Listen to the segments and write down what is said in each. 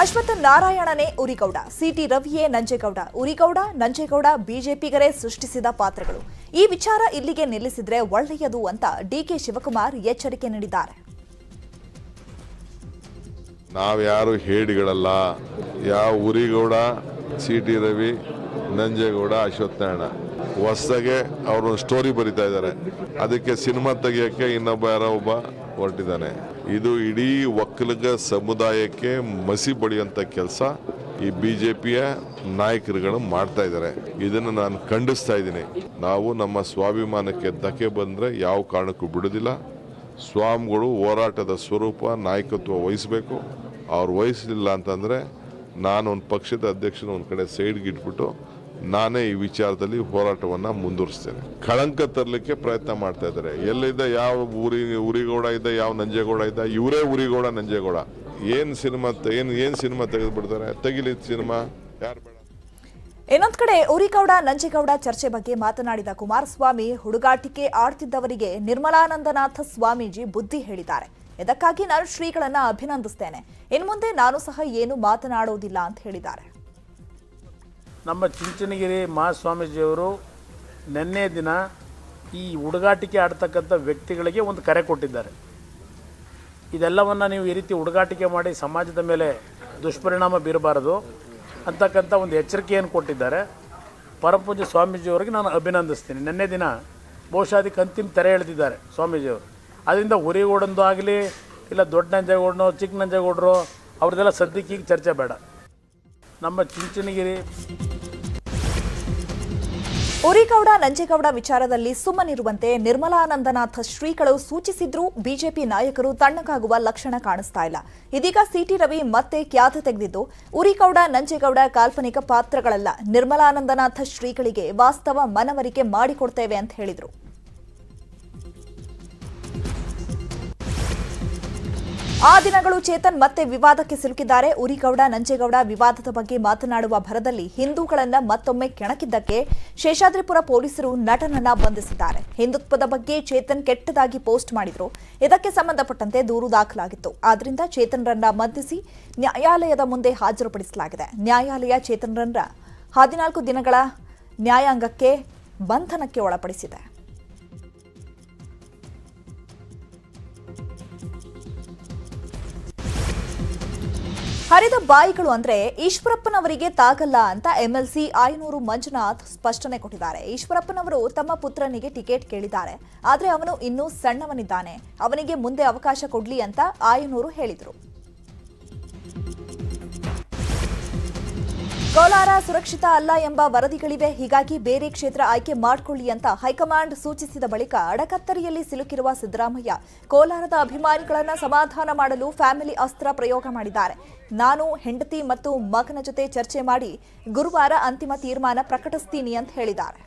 ಅಶ್ವತ್ಥ ನಾರಾಯಣನೇ ಉರಿಗೌಡ, ಸಿಟಿ ರವಿಯೇ ನಂಜೇಗೌಡ, ಉರಿಗೌಡ ನಂಜೇಗೌಡ ಬಿಜೆಪಿಗರೇ ಸೃಷ್ಟಿಸಿದ ಪಾತ್ರಗಳು. ಈ ವಿಚಾರ ಇಲ್ಲಿಗೆ ನಿಲ್ಲಿಸಿದ್ರೆ ಒಳ್ಳೆಯದು ಅಂತ ಡಿಕೆ ಶಿವಕುಮಾರ್ ಎಚ್ಚರಿಕೆ ನೀಡಿದ್ದಾರೆ. ನಾವ್ಯಾರು ಹೇಡಿಗಳಲ್ಲ. ಯಾವ ಉರಿಗೌಡ, ಸಿಟಿ ರವಿ, ನಂಜೇಗೌಡ, ಅಶ್ವತ್ಥ ನಾರಾಯಣ ಹೊಸದಾಗೆ ಅವರು ಸ್ಟೋರಿ ಬರಿತಾ ಇದ್ದಾರೆ. ಅದಕ್ಕೆ ಸಿನಿಮಾ ತೆಗಿಯೋಕ್ಕೆ ಇನ್ನೊಬ್ಬ ಯಾರೋ ಒಬ್ಬ ಹೊರಟಿದ್ದಾನೆ. ಇದು ಇಡೀ ಒಕ್ಕಲಿಗ ಸಮುದಾಯಕ್ಕೆ ಮಸಿ ಬಳಿಯುವಂಥ ಕೆಲಸ ಈ ಬಿಜೆಪಿಯ ನಾಯಕರುಗಳು ಮಾಡ್ತಾ ಇದ್ದಾರೆ. ಇದನ್ನು ನಾನು ಖಂಡಿಸ್ತಾ ಇದ್ದೀನಿ. ನಾವು ನಮ್ಮ ಸ್ವಾಭಿಮಾನಕ್ಕೆ ಧಕ್ಕೆ ಬಂದರೆ ಯಾವ ಕಾರಣಕ್ಕೂ ಬಿಡೋದಿಲ್ಲ. ಸ್ವಾಮಿಗಳು ಹೋರಾಟದ ಸ್ವರೂಪ ನಾಯಕತ್ವ ವಹಿಸಬೇಕು. ಅವ್ರು ವಹಿಸಲಿಲ್ಲ ಅಂತಂದರೆ ನಾನು ಒಂದು ಪಕ್ಷದ ಅಧ್ಯಕ್ಷನ ಒಂದು ಕಡೆ ಸೈಡ್ಗೆ ಇಟ್ಬಿಟ್ಟು ನಾನೇ ಈ ವಿಚಾರದಲ್ಲಿ ಹೋರಾಟವನ್ನು ಮುಂದುವರಿಸ್ತೇನೆ. ಕಳಂಕ ತರಲಿಕ್ಕೆ ಪ್ರಯತ್ನ ಮಾಡ್ತಾ ಇದ್ದಾರೆ. ಎಲ್ಲಿದ್ದ ಯಾವ ಉರಿಗೌಡ ಇದ್ದ, ಯಾವ ನಂಜೇಗೌಡ ಇದ್ದ, ಇವರೇ ಉರಿಗೌಡ ನಂಜೇಗೌಡ. ಏನು ಸಿನಿಮಾ ತೆಗೆದುಬಿಡ್ತಾರೆ? ತೆಗಿಲಿ ಸಿನಿಮಾ, ಯಾರು ಬೇಡ. ಇನ್ನೊಂದು ಕಡೆ ಉರಿಗೌಡ ನಂಜೇಗೌಡ ಚರ್ಚೆ ಬಗ್ಗೆ ಮಾತನಾಡಿದ ಕುಮಾರಸ್ವಾಮಿ, ಹುಡುಗಾಟಿಕೆ ಆಡ್ತಿದ್ದವರಿಗೆ ನಿರ್ಮಲಾನಂದನಾಥ ಸ್ವಾಮೀಜಿ ಬುದ್ಧಿ ಹೇಳಿದ್ದಾರೆ. ಇದಕ್ಕಾಗಿ ನಾನು ಶ್ರೀಗಳನ್ನ ಅಭಿನಂದಿಸ್ತೇನೆ. ಇನ್ನು ಮುಂದೆ ನಾನು ಸಹ ಏನು ಮಾತನಾಡೋದಿಲ್ಲ ಅಂತ ಹೇಳಿದ್ದಾರೆ. ನಮ್ಮ ಚುಂಚನಗಿರಿ ಮಹಾಸ್ವಾಮೀಜಿಯವರು ನಿನ್ನೆ ದಿನ ಈ ಹುಡುಗಾಟಿಕೆ ಆಡ್ತಕ್ಕಂಥ ವ್ಯಕ್ತಿಗಳಿಗೆ ಒಂದು ಕರೆ ಕೊಟ್ಟಿದ್ದಾರೆ. ಇದೆಲ್ಲವನ್ನು ನೀವು ಈ ರೀತಿ ಹುಡುಗಾಟಿಕೆ ಮಾಡಿ ಸಮಾಜದ ಮೇಲೆ ದುಷ್ಪರಿಣಾಮ ಬೀರಬಾರದು ಅಂತಕ್ಕಂಥ ಒಂದು ಎಚ್ಚರಿಕೆಯನ್ನು ಕೊಟ್ಟಿದ್ದಾರೆ. ಪರಮಪೂಜ್ಯ ಸ್ವಾಮೀಜಿಯವರಿಗೆ ನಾನು ಅಭಿನಂದಿಸ್ತೀನಿ. ನಿನ್ನೆ ದಿನ ಬಹುಶಃ ಅದಕ್ಕೆ ಅಂತಿಮ ತೆರೆ ಎಳೆದಿದ್ದಾರೆ ಸ್ವಾಮೀಜಿಯವರು. ಅದರಿಂದ ಉರಿಗೌಡಂದು ಆಗಲಿ, ಇಲ್ಲ ದೊಡ್ಡ ನಂಜೇಗೌಡನೋ ಚಿಕ್ಕ ನಂಜೇಗೌಡರು ಅವ್ರದ್ದೆಲ್ಲ ಸದ್ಯಕ್ಕೆ ಈಗ ಚರ್ಚೆ ಬೇಡ. ನಮ್ಮ ಚುಂಚನಗಿರಿ ಉರಿಗೌಡ ನಂಜೇಗೌಡ ವಿಚಾರದಲ್ಲಿ ಸುಮ್ಮನಿರುವಂತೆ ನಿರ್ಮಲಾನಂದನಾಥ ಶ್ರೀಗಳು ಸೂಚಿಸಿದ್ರೂ ಬಿಜೆಪಿ ನಾಯಕರು ತಣ್ಣಗಾಗುವ ಲಕ್ಷಣ ಕಾಣಿಸ್ತಾ ಇಲ್ಲ. ಇದೀಗ ಸಿಟಿ ರವಿ ಮತ್ತೆ ಖ್ಯಾತಿ ತೆಗೆದಿದ್ದು, ಉರಿಗೌಡ ನಂಜೇಗೌಡ ಕಾಲ್ಪನಿಕ ಪಾತ್ರಗಳಲ್ಲ, ನಿರ್ಮಲಾನಂದನಾಥ ಶ್ರೀಗಳಿಗೆ ವಾಸ್ತವ ಮನವರಿಕೆ ಮಾಡಿಕೊಡ್ತೇವೆ ಅಂತ ಹೇಳಿದ್ರು. ಆ ದಿನಗಳು ಚೇತನ್ ಮತ್ತೆ ವಿವಾದಕ್ಕೆ ಸಿಲುಕಿದ್ದಾರೆ. ಉರಿಗೌಡ ನಂಜೇಗೌಡ ವಿವಾದದ ಬಗ್ಗೆ ಮಾತನಾಡುವ ಭರದಲ್ಲಿ ಹಿಂದೂಗಳನ್ನ ಮತ್ತೊಮ್ಮೆ ಕೆಣಕಿದ್ದಕ್ಕೆ ಶೇಷಾದ್ರಿಪುರ ಪೊಲೀಸರು ನಟನನ್ನ ಬಂಧಿಸಿದ್ದಾರೆ. ಹಿಂದುತ್ವದ ಬಗ್ಗೆ ಚೇತನ್ ಕೆಟ್ಟದಾಗಿ ಪೋಸ್ಟ್ ಮಾಡಿದ್ರು. ಇದಕ್ಕೆ ಸಂಬಂಧಪಟ್ಟಂತೆ ದೂರು ದಾಖಲಾಗಿತ್ತು. ಆದ್ರಿಂದ ಚೇತನ್ರನ್ನ ಬಂಧಿಸಿ ನ್ಯಾಯಾಲಯದ ಮುಂದೆ ಹಾಜರುಪಡಿಸಲಾಗಿದೆ. ನ್ಯಾಯಾಲಯ ಚೇತನ್ರನ್ನ 14 ದಿನಗಳ ನ್ಯಾಯಾಂಗಕ್ಕೆ ಬಂಧನಕ್ಕೆ ಒಳಪಡಿಸಿದೆ. ಹರಿದ ಬಾಯಿಗಳು ಅಂದ್ರೆ ಈಶ್ವರಪ್ಪನವರಿಗೆ ತಾಗಲ್ಲ ಅಂತ ಎಂಎಲ್ಸಿ ಆಯನೂರು ಮಂಜುನಾಥ್ ಸ್ಪಷ್ಟನೆ ಕೊಟ್ಟಿದ್ದಾರೆ. ಈಶ್ವರಪ್ಪನವರು ತಮ್ಮ ಪುತ್ರನಿಗೆ ಟಿಕೆಟ್ ಕೇಳಿದ್ದಾರೆ, ಆದ್ರೆ ಅವನು ಇನ್ನೂ ಸಣ್ಣವನಿದ್ದಾನೆ, ಅವನಿಗೆ ಮುಂದೆ ಅವಕಾಶ ಕೊಡ್ಲಿ ಅಂತ ಆಯನೂರು ಹೇಳಿದರು. ಕೋಲಾರ ಸುರಕ್ಷಿತ ಅಲ್ಲ ಎಂಬ ವರದಿಗಳಿವೆ, ಹೀಗಾಗಿ ಬೇರೆ ಕ್ಷೇತ್ರ ಆಯ್ಕೆ ಮಾಡಿಕೊಳ್ಳಿ ಅಂತ ಹೈಕಮಾಂಡ್ ಸೂಚಿಸಿದ ಬಳಿಕ ಅಡಕತ್ತರಿಯಲ್ಲಿ ಸಿಲುಕಿರುವ ಸಿದ್ದರಾಮಯ್ಯ ಕೋಲಾರದ ಅಭಿಮಾನಿಗಳನ್ನ ಸಮಾಧಾನ ಮಾಡಲು ಫ್ಯಾಮಿಲಿ ಅಸ್ತ್ರ ಪ್ರಯೋಗ ಮಾಡಿದ್ದಾರೆ. ನಾನು ಹೆಂಡತಿ ಮತ್ತು ಮಗನ ಜೊತೆ ಚರ್ಚೆ ಮಾಡಿ ಗುರುವಾರ ಅಂತಿಮ ತೀರ್ಮಾನ ಪ್ರಕಟಿಸ್ತೀನಿ ಅಂತ ಹೇಳಿದ್ದಾರೆ.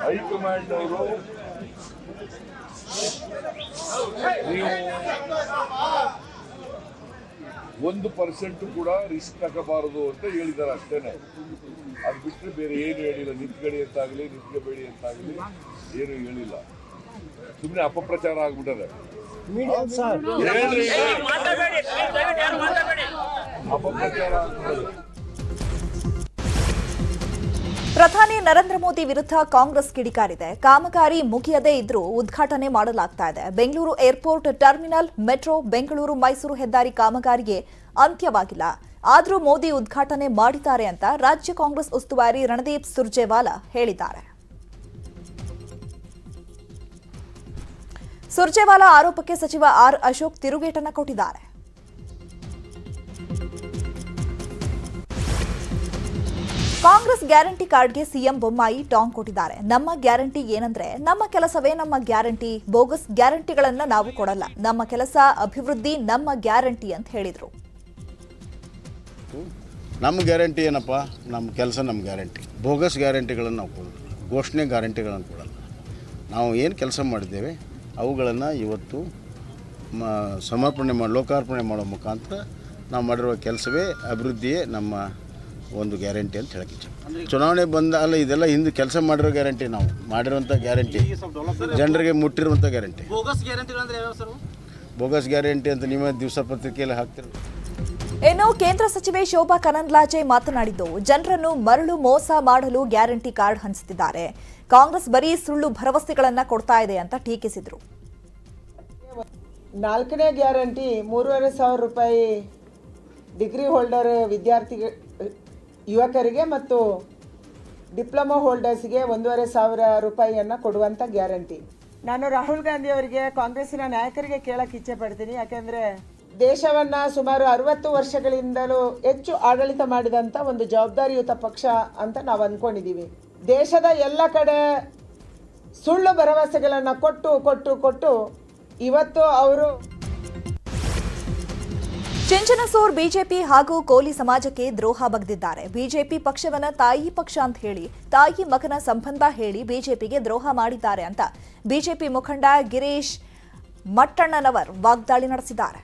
ಹೈಕಮಾಂಡ್ ಅವರು ನೀವು 1% ಕೂಡ ರಿಸ್ಕ್ ತಗೋಬಾರದು ಅಂತ ಹೇಳಿದ್ದಾರೆ ಅಷ್ಟೇನೆ. ಅದು ಬಿಟ್ಟರೆ ಬೇರೆ ಏನು ಹೇಳಿಲ್ಲ. ನಿಂತ್ಗಡಿ ಅಂತಾಗಲಿ ನಿಂತ್ಕೋಬೇಡಿ ಅಂತಾಗಲಿ ಏನು ಹೇಳಿಲ್ಲ. ಸುಮ್ಮನೆ ಅಪಪ್ರಚಾರ ಆಗ್ಬಿಟ್ಟದೆ. ಅಪಪ್ರಚಾರ ಆಗ್ಬಿಟ್ಟದೆ. ಪ್ರಧಾನಿ ನರೇಂದ್ರ ಮೋದಿ ವಿರುದ್ಧ ಕಾಂಗ್ರೆಸ್ ಕಿಡಿಕಾರಿದೆ. ಕಾಮಗಾರಿ ಮುಗಿಯದೇ ಇದ್ರೂ ಉದ್ಘಾಟನೆ ಮಾಡಲಾಗ್ತಾ ಇದೆ. Bengaluru airport terminal, metro, Bengaluru Mysuru ಹೆದ್ದಾರಿ ಕಾಮಗಾರಿಗೆ ಅಂತ್ಯವಾಗಿಲ್ಲ. ಆದರೂ ಮೋದಿ ಉದ್ಘಾಟನೆ ಮಾಡಿದ್ದಾರೆ ಅಂತ ರಾಜ್ಯ ಕಾಂಗ್ರೆಸ್ ಉಸ್ತುವಾರಿ ರಣದೀಪ್ ಸುರ್ಜೇವಾಲಾ ಹೇಳಿದ್ದಾರೆ. ಸುರ್ಜೇವಾಲಾ ಆರೋಪಕ್ಕೆ ಸಚಿವ ಆರ್ ಅಶೋಕ್ ತಿರುಗೇಟನ್ನ ಕೊಟ್ಟಿದ್ದಾರೆ. ಕಾಂಗ್ರೆಸ್ ಗ್ಯಾರಂಟಿ ಕಾರ್ಡ್ಗೆ ಸಿಎಂ ಬೊಮ್ಮಾಯಿ ಟಾಂಗ್ ಕೊಟ್ಟಿದ್ದಾರೆ. ನಮ್ಮ ಗ್ಯಾರಂಟಿ ಏನಂದ್ರೆ ನಮ್ಮ ಕೆಲಸವೇ ನಮ್ಮ ಗ್ಯಾರಂಟಿ, ಬೋಗಸ್ ಗ್ಯಾರಂಟಿಗಳನ್ನ ನಾವು ಕೊಡಲ್ಲ, ನಮ್ಮ ಕೆಲಸ ಅಭಿವೃದ್ಧಿ, ನಮ್ಮ ಗ್ಯಾರಂಟಿ ಅಂತ ಹೇಳಿದ್ರು. ನಮ್ಮ ಗ್ಯಾರಂಟಿ ಏನಪ್ಪ? ನಮ್ಮ ಕೆಲಸ ನಮ್ಮ ಗ್ಯಾರಂಟಿ. ಬೋಗಸ್ ಗ್ಯಾರಂಟಿಗಳನ್ನು ನಾವು ಕೊಡಲ್ಲ, ಘೋಷಣೆ ಗ್ಯಾರಂಟಿಗಳನ್ನು ಕೊಡಲ್ಲ. ನಾವು ಏನು ಕೆಲಸ ಮಾಡಿದ್ದೇವೆ ಅವುಗಳನ್ನು ಇವತ್ತು ಸಮರ್ಪಣೆ ಲೋಕಾರ್ಪಣೆ ಮಾಡೋ ಮುಖಾಂತರ ನಾವು ಮಾಡಿರುವ ಕೆಲಸವೇ ಅಭಿವೃದ್ಧಿಯೇ ನಮ್ಮ ಒಂದು ಗ್ಯಾರಂಟಿ ಅಂತ ಹೇಳಕ್ಕೆ ಇಚ್ಛೆ. ಚುನಾವಣೆ ಬಂದ ಅಲ್ಲ, ಇದೆಲ್ಲ ಹಿಂದೆ ಕೆಲಸ ಮಾಡಿರೋ ಗ್ಯಾರಂಟಿ, ನಾವು ಮಾಡಿರುವಂಥ ಗ್ಯಾರಂಟಿ, ಜನರಿಗೆ ಮುಟ್ಟಿರುವಂಥ ಗ್ಯಾರಂಟಿ. ಬೋಗಸ್ ಗ್ಯಾರಂಟಿ ಅಂತ ನೀವೇ ದಿವಸ ಪತ್ರಿಕೆಯಲ್ಲಿ ಹಾಕ್ತೀರ. ಇನ್ನು ಕೇಂದ್ರ ಸಚಿವೆ ಶೋಭಾ ಕರಂದ್ಲಾಜೆ ಮಾತನಾಡಿದ್ದು, ಜನರನ್ನು ಮರಳು ಮೋಸ ಮಾಡಲು ಗ್ಯಾರಂಟಿ ಕಾರ್ಡ್ ಹಂಚುತ್ತಿದ್ದಾರೆ, ಕಾಂಗ್ರೆಸ್ ಬರೀ ಸುಳ್ಳು ಭರವಸೆಗಳನ್ನ ಕೊಡ್ತಾ ಇದೆ ಅಂತ ಟೀಕಿಸಿದರು. 4ನೇ ಗ್ಯಾರಂಟಿ 3,500 ರೂಪಾಯಿ ಡಿಗ್ರಿ ಹೋಲ್ಡರ್ ಯುವಕರಿಗೆ ಮತ್ತು ಡಿಪ್ಲೊಮಾ ಹೋಲ್ಡರ್ಸ್ಗೆ 1,500 ರೂಪಾಯಿಯನ್ನು ಕೊಡುವಂಥ ಗ್ಯಾರಂಟಿ. ನಾನು ರಾಹುಲ್ ಗಾಂಧಿ ಅವರಿಗೆ, ಕಾಂಗ್ರೆಸ್ಸಿನ ನಾಯಕರಿಗೆ ಕೇಳಕ್ಕೆ ಇಚ್ಛೆ ಪಡ್ತೀನಿ. ಯಾಕೆಂದರೆ ದೇಶವನ್ನು ಸುಮಾರು 60 ವರ್ಷಗಳಿಂದಲೂ ಹೆಚ್ಚು ಆಡಳಿತ ಮಾಡಿದಂಥ ಒಂದು ಜವಾಬ್ದಾರಿಯುತ ಪಕ್ಷ ಅಂತ ನಾವು ಅಂದ್ಕೊಂಡಿದ್ದೀವಿ. ದೇಶದ ಎಲ್ಲ ಕಡೆ ಸುಳ್ಳು ಭರವಸೆಗಳನ್ನು ಕೊಟ್ಟು ಕೊಟ್ಟು ಕೊಟ್ಟು ಇವತ್ತು ಅವರು ಚಿಂಚನಸೂರ್ ಬಿಜೆಪಿ ಹಾಗೂ ಕೋಲಿ ಸಮಾಜಕ್ಕೆ ದ್ರೋಹ ಬಗೆದಿದ್ದಾರೆ. ಬಿಜೆಪಿ ಪಕ್ಷವನ್ನ ತಾಯಿ ಪಕ್ಷ ಅಂತ ಹೇಳಿ, ತಾಯಿ ಮಗನ ಸಂಬಂಧ ಹೇಳಿ ಬಿಜೆಪಿಗೆ ದ್ರೋಹ ಮಾಡಿದ್ದಾರೆ ಅಂತ ಬಿಜೆಪಿ ಮುಖಂಡ ಗಿರೀಶ್ ಮಟ್ಟಣ್ಣನವರ್ ವಾಗ್ದಾಳಿ ನಡೆಸಿದ್ದಾರೆ.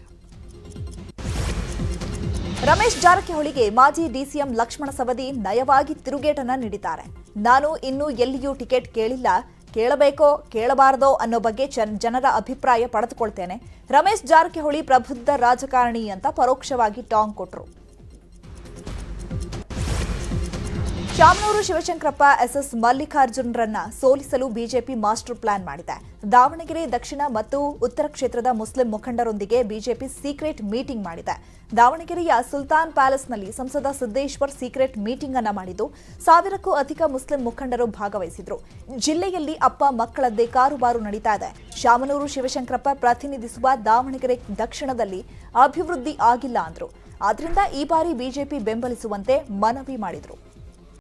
ರಮೇಶ್ ಜಾರಕಿಹೊಳಿಗೆ ಮಾಜಿ ಡಿಸಿಎಂ ಲಕ್ಷ್ಮಣ ಸವದಿ ನಯವಾಗಿ ತಿರುಗೇಟನ್ನ ನೀಡಿದ್ದಾರೆ. ನಾನು ಇನ್ನೂ ಎಲ್ಲಿಯೂ ಟಿಕೆಟ್ ಕೇಳಿಲ್ಲ, ಕೇಳಬೇಕೋ ಕೇಳಬಾರದೋ ಅನ್ನೋ ಬಗ್ಗೆ ಜನರ ಅಭಿಪ್ರಾಯ ಪಡೆದುಕೊಳ್ತೇನೆ. ರಮೇಶ್ ಜಾರಕಿಹೊಳಿ ಪ್ರಬುದ್ಧ ರಾಜಕಾರಣಿ ಅಂತ ಪರೋಕ್ಷವಾಗಿ ಟಾಂಗ್ ಕೊಟ್ಟರು. ಶಾಮನೂರು ಶಿವಶಂಕರಪ್ಪ ಎಸ್ಎಸ್ ಮಲ್ಲಿಕಾರ್ಜುನರನ್ನ ಸೋಲಿಸಲು ಬಿಜೆಪಿ ಮಾಸ್ಟರ್ ಪ್ಲಾನ್ ಮಾಡಿದೆ. ದಾವಣಗೆರೆ ದಕ್ಷಿಣ ಮತ್ತು ಉತ್ತರ ಕ್ಷೇತ್ರದ ಮುಸ್ಲಿಂ ಮುಖಂಡರೊಂದಿಗೆ ಬಿಜೆಪಿ ಸೀಕ್ರೆಟ್ ಮೀಟಿಂಗ್ ಮಾಡಿದೆ. ದಾವಣಗೆರೆಯ ಸುಲ್ತಾನ್ ಪ್ಯಾಲೇಸ್ನಲ್ಲಿ ಸಂಸದ ಸಿದ್ದೇಶ್ವರ್ ಸೀಕ್ರೆಟ್ ಮೀಟಿಂಗ್ ಅನ್ನ ಮಾಡಿದ್ದು 1000ಕ್ಕೂ ಅಧಿಕ ಮುಸ್ಲಿಂ ಮುಖಂಡರು ಭಾಗವಹಿಸಿದ್ರು. ಜಿಲ್ಲೆಯಲ್ಲಿ ಅಪ್ಪ ಮಕ್ಕಳದ್ದೇ ಕಾರುಬಾರು ನಡೀತಾ ಇದೆ. ಶಾಮನೂರು ಶಿವಶಂಕರಪ್ಪ ಪ್ರತಿನಿಧಿಸುವ ದಾವಣಗೆರೆ ದಕ್ಷಿಣದಲ್ಲಿ ಅಭಿವೃದ್ಧಿ ಆಗಿಲ್ಲ ಅಂದ್ರು. ಆದ್ರಿಂದ ಈ ಬಾರಿ ಬಿಜೆಪಿ ಬೆಂಬಲಿಸುವಂತೆ ಮನವಿ ಮಾಡಿದ್ರು.